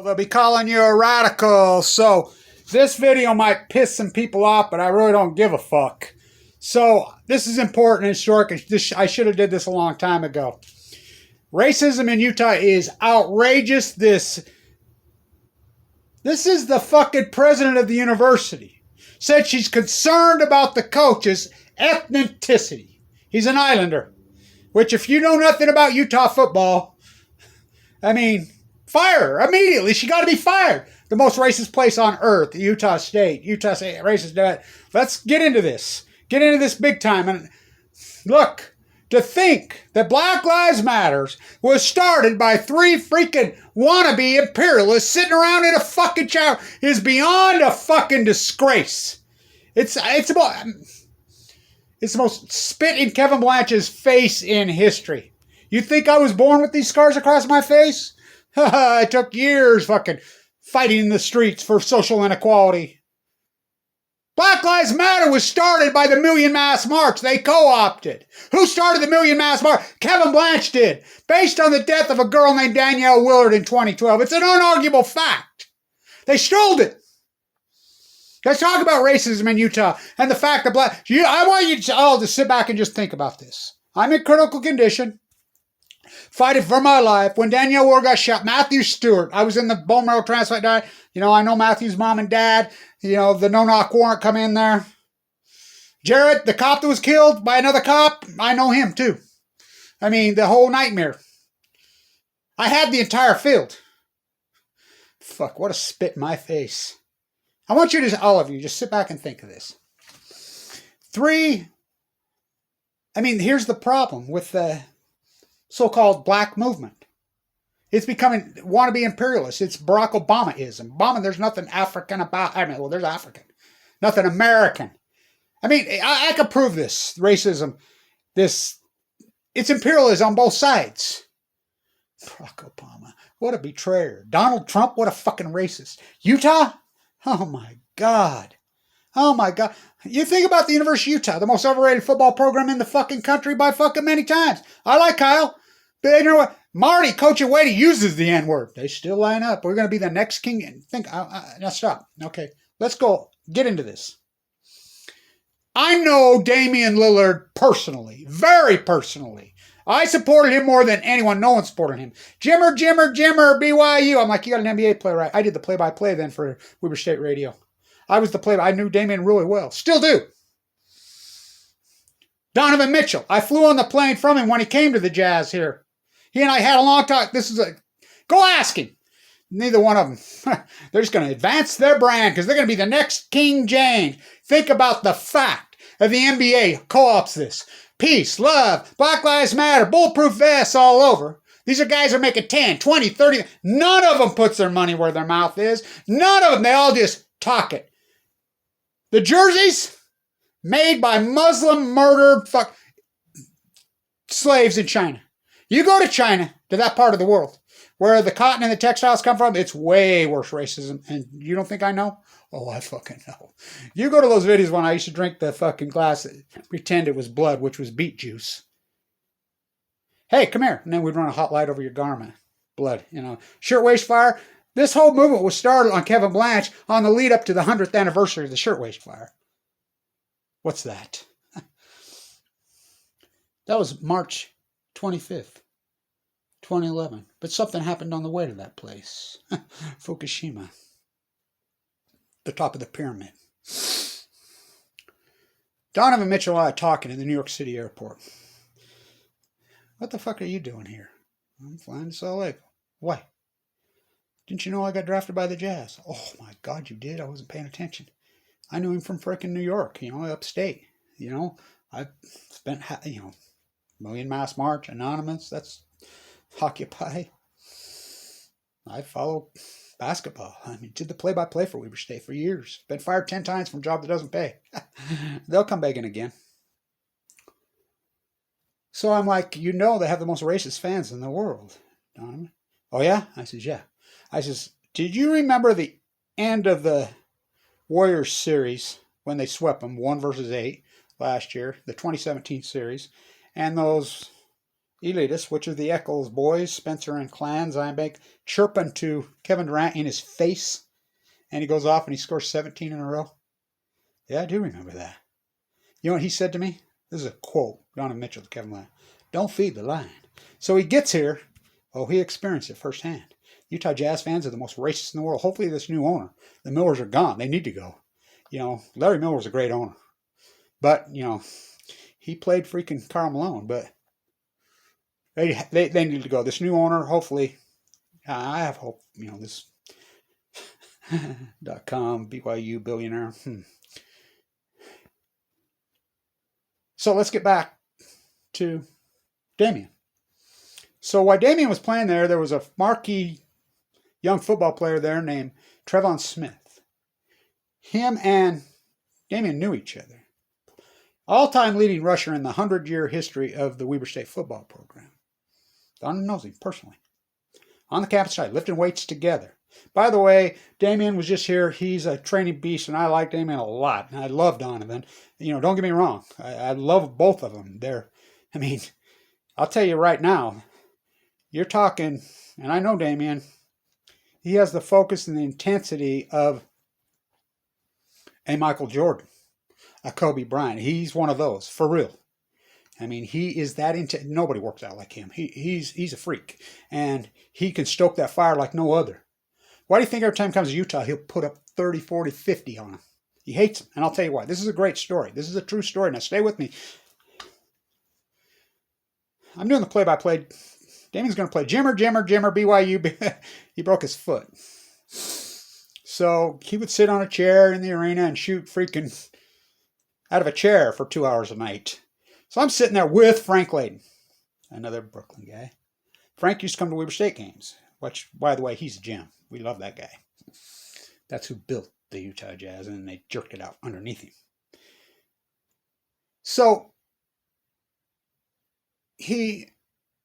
they'll be calling you a radical. So this video might piss some people off, but I really don't give a fuck. So this is important and short. I should have did this a long time ago. Racism in Utah is outrageous. This is the fucking president of the university. Said she's concerned about the coach's ethnicity. He's an Islander. Which, if you know nothing about Utah football, I mean, fire her immediately. She got to be fired. The most racist place on earth, Utah State. Utah State, racist. Let's get into this. Get into this big time. And look, to think that Black Lives Matter was started by three freaking wannabe imperialists sitting around in a fucking chair is beyond a fucking disgrace. It's the most spit in Kevin Blanch's face in history. You think I was born with these scars across my face? I took years fucking fighting in the streets for social inequality. Black Lives Matter was started by the Million Mass March. They co-opted. Who started the Million Mass March? Kevin Blanch did. Based on the death of a girl named Danielle Willard in 2012. It's an unarguable fact. They stole it. Let's talk about racism in Utah and the fact that I want you all to sit back and just think about this. I'm in critical condition, fighting for my life. When Danielle Willard got shot, Matthew Stewart, I was in the bone marrow transplant diet. You know, I know Matthew's mom and dad. You know, the no-knock warrant come in there. Jarrett, the cop that was killed by another cop, I know him too. I mean, the whole nightmare. I had the entire field. Fuck, what a spit in my face. I want you to, all of you, just sit back and think of this. Here's the problem with the so-called black movement. It's becoming wannabe imperialist. It's Barack Obama-ism. Obama, there's nothing African about. There's African. Nothing American. I could prove this. Racism. It's imperialism on both sides. Barack Obama. What a betrayer. Donald Trump, what a fucking racist. Utah? Oh my God. Oh my God. You think about the University of Utah, the most overrated football program in the fucking country by fucking many times. I like Kyle. But you know what? Marty, Coach and Wadey uses the N-word. They still line up. We're going to be the next king. Now stop. Okay. Let's go. Get into this. I know Damian Lillard personally. Very personally. I supported him more than anyone. No one supported him. Jimmer, BYU. I'm like, you got an NBA player, right? I did the play-by-play then for Weber State Radio. I was the play-by. I knew Damian really well. Still do. Donovan Mitchell. I flew on the plane from him when he came to the Jazz here. He and I had a long talk. Go ask him. Neither one of them. They're just going to advance their brand because they're going to be the next King James. Think about the fact that the NBA co-ops this. Peace, love, Black Lives Matter, bulletproof vests all over. These are guys that are making 10, 20, 30. None of them puts their money where their mouth is. None of them. They all just talk it. The jerseys made by Muslim murdered slaves in China. You go to China, to that part of the world, where the cotton and the textiles come from, it's way worse racism. And you don't think I know? Oh, I fucking know. You go to those videos when I used to drink the fucking glass, pretend it was blood, which was beet juice. Hey, come here. And then we'd run a hot light over your garment. Blood, Shirtwaist Fire. This whole movement was started on Kevin Blanch on the lead up to the 100th anniversary of the Shirtwaist Fire. What's that? That was March 25th, 2011. But something happened on the way to that place. Fukushima. The top of the pyramid. Donovan Mitchell and I are talking in the New York City airport. What the fuck are you doing here? I'm flying to Salt Lake. Why? Didn't you know I got drafted by the Jazz? Oh my God, you did? I wasn't paying attention. I knew him from frickin' New York, upstate. I've spent, Million Mass March, Anonymous, that's Occupy. I follow basketball. Did the play-by-play for Weber State for years. Been fired 10 times from a job that doesn't pay. They'll come begging again. So I'm like, they have the most racist fans in the world, Donovan. Oh, yeah? I says, yeah. I says, did you remember the end of the Warriors series when they swept them 1-8 last year, the 2017 series, and those elitists, which are the Eccles boys, Spencer and Clan, Zion chirping to Kevin Durant in his face. And he goes off and he scores 17 in a row. Yeah, I do remember that. You know what he said to me? This is a quote, Donovan Mitchell to Kevin Durant. Don't feed the lion. So he gets here. Oh, he experienced it firsthand. Utah Jazz fans are the most racist in the world. Hopefully this new owner. The Millers are gone. They need to go. You know, Larry Miller was a great owner. But, you know, he played freaking Karl Malone. But they need to go. This new owner, hopefully, I have hope, you know, this .com, BYU billionaire. So let's get back to Damian. So while Damian was playing there was a marquee young football player there named Trevon Smith. Him and Damian knew each other. All-time leading rusher in the 100-year history of the Weber State football program. Donovan knows him personally. On the campus side, lifting weights together. By the way, Damian was just here. He's a training beast, and I like Damian a lot. And I love Donovan. You know, don't get me wrong. I love both of them. I mean, I'll tell you right now, you're talking, and I know Damian, he has the focus and the intensity of a Michael Jordan, a Kobe Bryant. He's one of those, for real. I mean, he is that intense. Nobody works out like him. He's a freak, and he can stoke that fire like no other. Why do you think every time he comes to Utah, he'll put up 30, 40, 50 on him? He hates him, and I'll tell you why. This is a great story. This is a true story. Now, stay with me. I'm doing the play-by-play. Damian's going to play Jimmer, BYU. He broke his foot. So he would sit on a chair in the arena and shoot freaking out of a chair for 2 hours a night. So I'm sitting there with Frank Layden, another Brooklyn guy. Frank used to come to Weber State games, which, by the way, he's a gem. We love that guy. That's who built the Utah Jazz, and they jerked it out underneath him. So he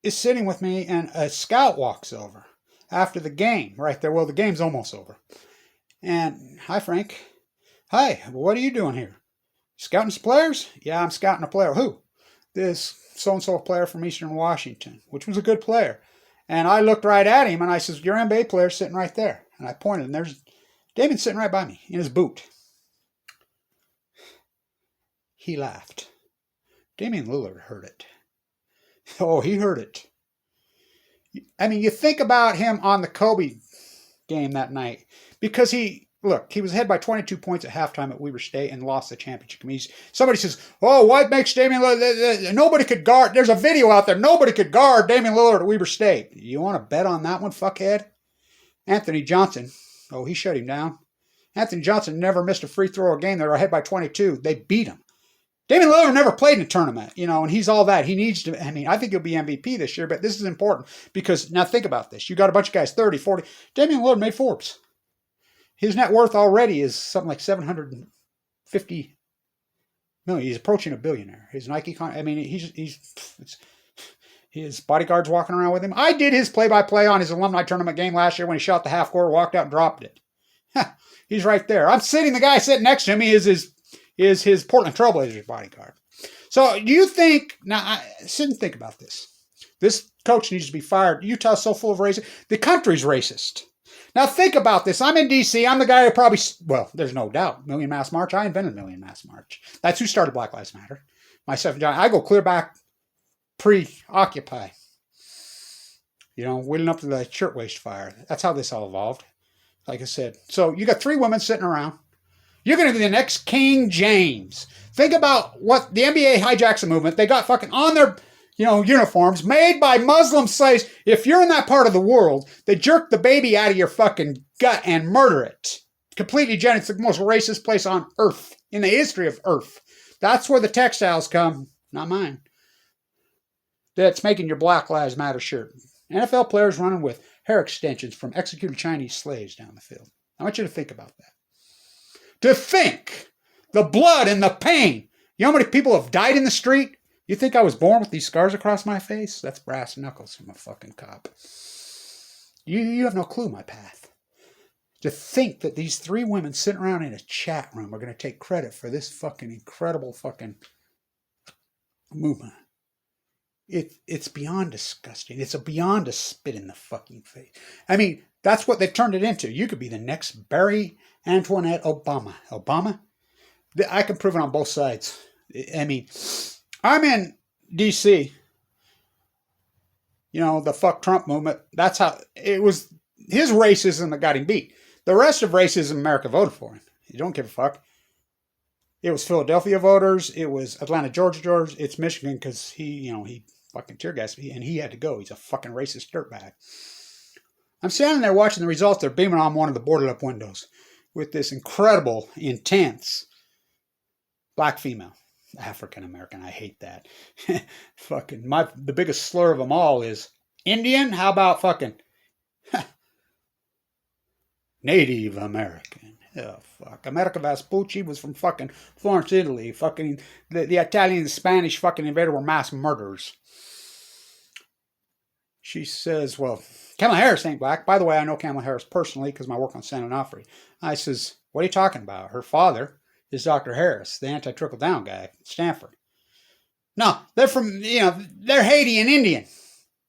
is sitting with me, and a scout walks over after the game right there. Well, the game's almost over. And, hi, Frank. Hi, what are you doing here? Scouting some players? Yeah, I'm scouting a player. Who? This so-and-so player from Eastern Washington, which was a good player. And I looked right at him, and I says, your NBA player's sitting right there. And I pointed, and there's David sitting right by me in his boot. He laughed. Damian Lillard heard it. Oh, he heard it. I mean, you think about him on the Kobe game that night, because he was ahead by 22 points at halftime at Weber State and lost the championship game. Somebody says, oh, what makes Damian Lillard, nobody could guard, there's a video out there, nobody could guard Damian Lillard at Weber State. You want to bet on that one, fuckhead? Anthony Johnson, oh, he shut him down. Anthony Johnson never missed a free throw a game. They were ahead by 22. They beat him. Damian Lillard never played in a tournament, and he's all that. He needs to, I think he'll be MVP this year, but this is important because, now think about this. You got a bunch of guys, 30, 40. Damian Lillard made Forbes. His net worth already is something like $750 million. He's approaching a billionaire. His Nike, his bodyguard's walking around with him. I did his play-by-play on his alumni tournament game last year when he shot the half court, walked out and dropped it. He's right there. The guy sitting next to him is his Portland Trailblazers bodyguard. So do you think, now sit and think about this. This coach needs to be fired. Utah's so full of racism. The country's racist. Now think about this. I'm in D.C. I'm the guy who probably, well, there's no doubt, Million Mass March. I invented Million Mass March. That's who started Black Lives Matter. Myself and John. I go clear back pre-Occupy. Wheeling up to the shirtwaist fire. That's how this all evolved. Like I said. So you got 3 women sitting around. You're going to be the next King James. Think about what the NBA hijacks the movement. They got fucking on their uniforms made by Muslim slaves. If you're in that part of the world, they jerk the baby out of your fucking gut and murder it. Completely genocide. It's the most racist place on earth, in the history of earth. That's where the textiles come, not mine. That's making your Black Lives Matter shirt. NFL players running with hair extensions from executed Chinese slaves down the field. I want you to think about that. To think the blood and the pain. You know how many people have died in the street? You think I was born with these scars across my face? That's brass knuckles from a fucking cop. You have no clue my path. To think that these 3 women sitting around in a chat room are going to take credit for this fucking incredible fucking movement. It's beyond disgusting. It's beyond a spit in the fucking face. I mean, that's what they've turned it into. You could be the next Barry Antoinette Obama. Obama? I can prove it on both sides. I mean, I'm in D.C., the fuck Trump movement. That's how it was. His racism that got him beat. The rest of racism, America voted for him. You don't give a fuck. It was Philadelphia voters. It was Atlanta, Georgia. It's Michigan because he fucking tear gassed me and he had to go. He's a fucking racist dirtbag. I'm standing there watching the results. They're beaming on one of the boarded up windows with this incredible, intense black female. African American. I hate that. Fucking the biggest slur of them all is Indian. How about fucking Native American? Oh fuck. America Vespucci was from fucking Florence, Italy. Fucking the Italian and Spanish fucking invader were mass murderers. She says, well, Kamala Harris ain't black. By the way, I know Kamala Harris personally because my work on San Onofre. I says, what are you talking about? Her father is Dr. Harris, the anti-trickle-down guy at Stanford. No, they're from, they're Haiti and Indian.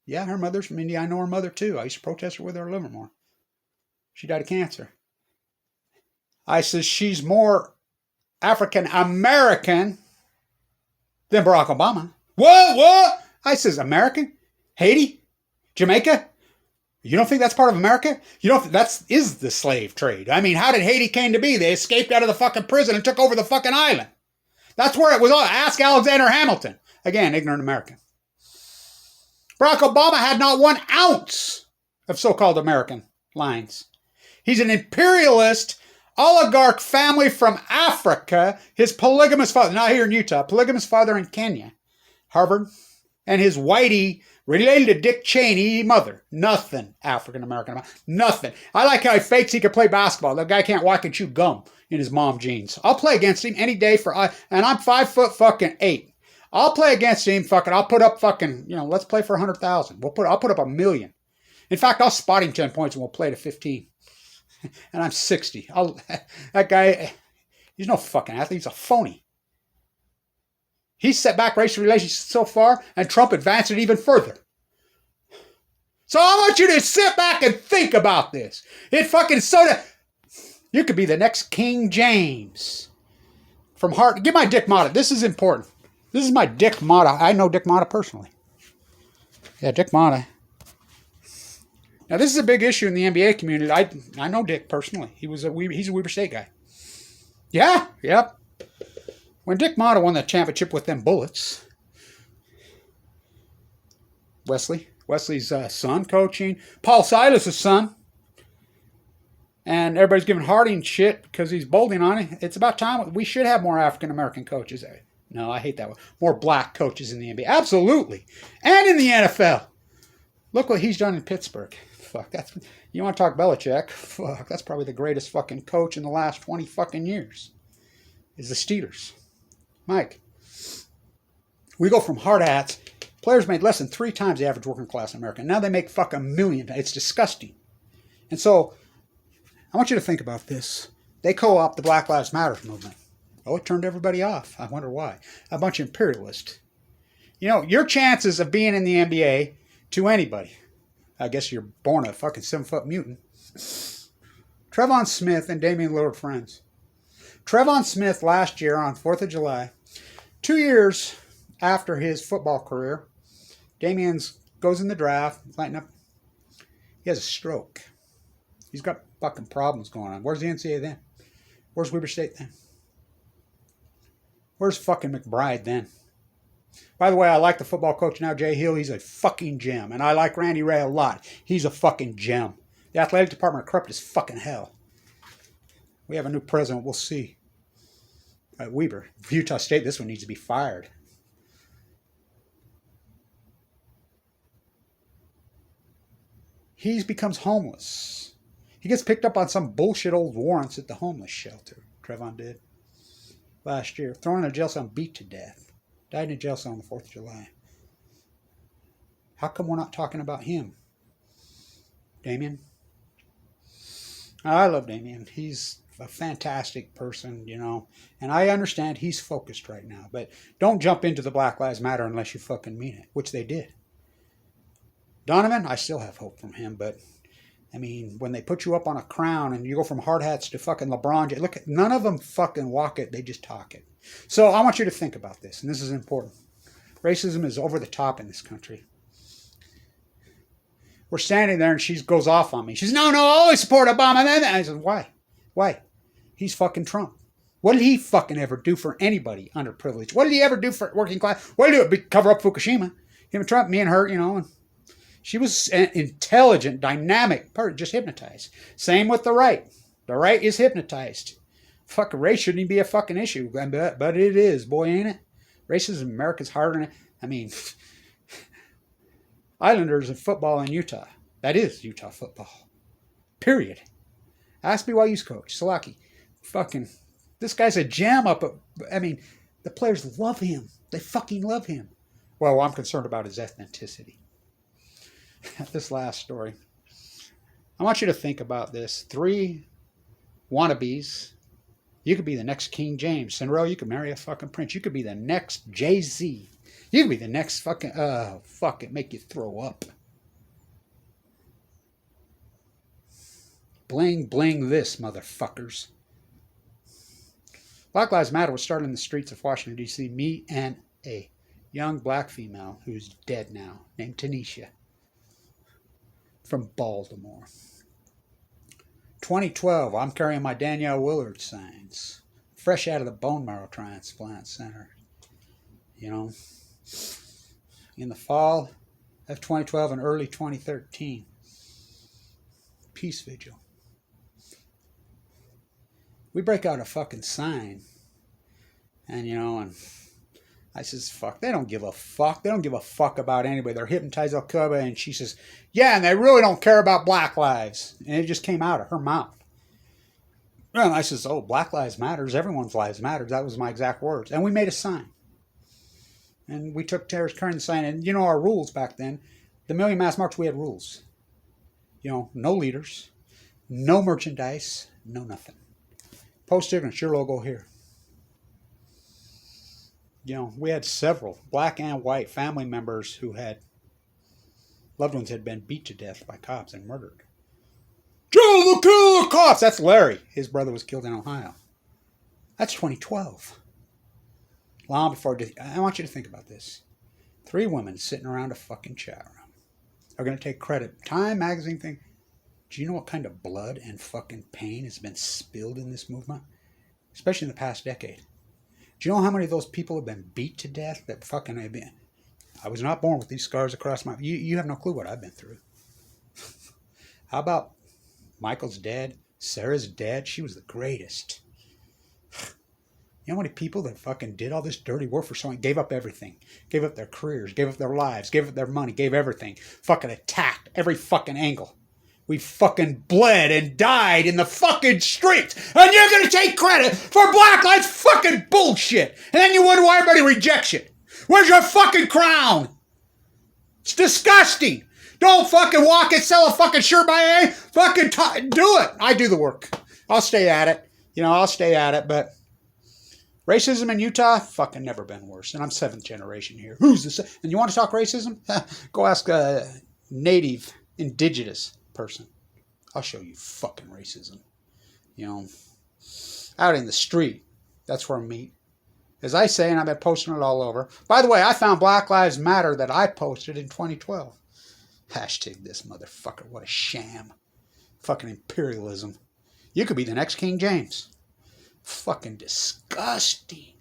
Yeah, her mother's from India. I know her mother, too. I used to protest her with her in Livermore. She died of cancer. I says, she's more African-American than Barack Obama. What? I says, American? Haiti? Jamaica? You don't think that's part of America? You don't think that is the slave trade? I mean, how did Haiti came to be? They escaped out of the fucking prison and took over the fucking island. That's where it was all. Ask Alexander Hamilton. Again, ignorant American. Barack Obama had not 1 ounce of so-called American lines. He's an imperialist oligarch family from Africa. His polygamous father, not here in Utah, polygamous father in Kenya, Harvard, and his whitey related to Dick Cheney mother. Nothing African-American about. Nothing. I like how he fakes he can play basketball. That guy can't walk and chew gum in his mom jeans. I'll play against him any day and I'm 5'8". I'll play against him I'll put up let's play for 100,000. I'll put up 1 million. In fact, I'll spot him 10 points and we'll play to 15. And I'm 60. That guy, he's no fucking athlete. He's a phony. He's set back racial relations so far, and Trump advanced it even further. So I want you to sit back and think about this. You could be the next King James. From heart, give my Dick Motta. This is important. This is my Dick Motta. I know Dick Motta personally. Yeah, Dick Motta. Now this is a big issue in the NBA community. I know Dick personally. He's a Weber State guy. Yeah, yep. When Dick Motta won the championship with them Bullets, Wesley's son coaching, Paul Silas' son, and everybody's giving Harding shit because he's bolting on it. It's about time. We should have more African-American coaches. No, I hate that one. More black coaches in the NBA. Absolutely. And in the NFL. Look what he's done in Pittsburgh. Fuck, you want to talk Belichick? Fuck, that's probably the greatest fucking coach in the last 20 fucking years. Is the Steelers. Mike, we go from hard hats. Players made less than 3 times the average working class in America. Now they make fucking $1 million. It's disgusting. And so, I want you to think about this. They co-opt the Black Lives Matter movement. Oh, it turned everybody off. I wonder why. A bunch of imperialists. Your chances of being in the NBA to anybody. I guess you're born a fucking 7-foot mutant. Trevon Smith and Damian Lillard friends. Trevon Smith last year on 4th of July, 2 years after his football career, Damian goes in the draft, lighting up. He has a stroke. He's got fucking problems going on. Where's the NCAA then? Where's Weber State then? Where's fucking McBride then? By the way, I like the football coach now, Jay Hill. He's a fucking gem. And I like Randy Ray a lot. He's a fucking gem. The athletic department are corrupt as fucking hell. We have a new president. We'll see. Weber. Utah State, this one needs to be fired. He becomes homeless. He gets picked up on some bullshit old warrants at the homeless shelter. Trevon did. Last year. Thrown in a jail cell and beat to death. Died in a jail cell on the 4th of July. How come we're not talking about him? Damian? I love Damian. He's a fantastic person, you know, and I understand he's focused right now, but don't jump into the Black Lives Matter unless you fucking mean it, which they did. Donovan, I still have hope from him, but I mean, when they put you up on a crown and you go from hard hats to fucking LeBron, look, none of them fucking walk it, they just talk it. So I want you to think about this, and this is important. Racism is over the top in this country. We're standing there and she goes off on me. She says, no, I always support Obama. And I said, why? Why? He's fucking Trump. What did he fucking ever do for anybody underprivileged? What did he ever do for working class? What did he do? Cover up Fukushima. Him and Trump, me and her, you know. And she was an intelligent, dynamic person, just hypnotized. Same with the right. The right is hypnotized. Fucking race shouldn't even be a fucking issue. But it is, boy, ain't it? Racism in America's harder than, I mean... Islanders in football in Utah. That is Utah football. Period. Ask BYU's coach, Salaki. Fucking, this guy's a gem up. I mean, the players love him. They fucking love him. Well, I'm concerned about his ethnicity. This last story. I want you to think about this. 3 wannabes. You could be the next King James. Cinderella, you could marry a fucking prince. You could be the next Jay-Z. You could be the next fucking, fuck it, make you throw up. Bling, bling this, motherfuckers. Black Lives Matter was started in the streets of Washington, D.C. Me and a young black female who's dead now, named Tanisha, from Baltimore. 2012, I'm carrying my Danielle Willard signs, fresh out of the bone marrow transplant center. You know, in the fall of 2012 and early 2013, peace vigil. We break out a fucking sign, and you know, and I says, fuck, they don't give a fuck. They don't give a fuck about anybody. They're hypnotized Al-Qaeda, and she says, yeah, and they really don't care about black lives. And it just came out of her mouth. And I says, oh, Black Lives Matters, everyone's lives matters. That was my exact words. And we made a sign. And we took Tara's current sign, and you know our rules back then. The Million Mass March, we had rules. You know, no leaders, no merchandise, no nothing. Posted and your logo here. You know, we had several black and white family members who had loved ones had been beat to death by cops and murdered. Joe the killer cops! That's Larry. His brother was killed in Ohio. That's 2012. Long before, I want you to think about this. 3 women sitting around a fucking chat room are going to take credit. Time magazine thing. Do you know what kind of blood and fucking pain has been spilled in this movement? Especially in the past decade. Do you know how many of those people have been beat to death that fucking have been? I was not born with these scars across my... You have no clue what I've been through. How about Michael's dead? Sarah's dead? She was the greatest. You know how many people that fucking did all this dirty work for someone, gave up everything, gave up their careers, gave up their lives, gave up their money, gave everything, fucking attacked every fucking angle. We fucking bled and died in the fucking streets, and you're gonna take credit for Black Lives fucking bullshit, and then you wonder why everybody rejects you. Where's your fucking crown? It's disgusting. Don't fucking walk and sell a fucking shirt by A. Fucking do it. I do the work. I'll stay at it. You know, I'll stay at it, but racism in Utah, fucking never been worse. And I'm 7th generation here. Who's this? And you want to talk racism? Go ask a native, indigenous person. I'll show you fucking racism. You know, out in the street, that's where I meet. As I say, and I've been posting it all over. By the way, I found Black Lives Matter that I posted in 2012. Hashtag this motherfucker. What a sham. Fucking imperialism. You could be the next King James. Fucking disgusting.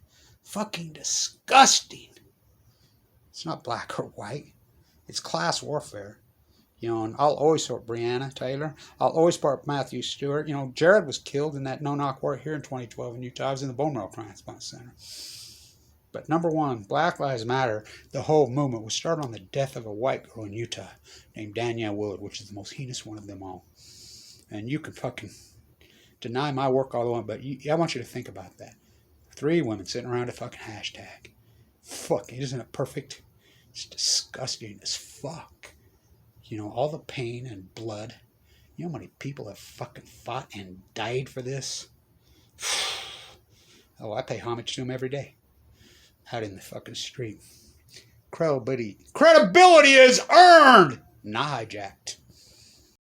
Fucking disgusting. It's not black or white. It's class warfare. You know, and I'll always support Breonna Taylor. I'll always support Matthew Stewart. You know, Jared was killed in that no-knock war here in 2012 in Utah. I was in the bone marrow transplant center. But number one, Black Lives Matter, the whole movement was started on the death of a white girl in Utah named Danielle Willard, which is the most heinous one of them all. And you can fucking deny my work all the way, but I want you to think about that. 3 women sitting around a fucking hashtag. Fuck, isn't it perfect? It's disgusting as fuck. You know, all the pain and blood. You know how many people have fucking fought and died for this? Oh, I pay homage to him every day. Out in the fucking street. Credibility is earned, not hijacked.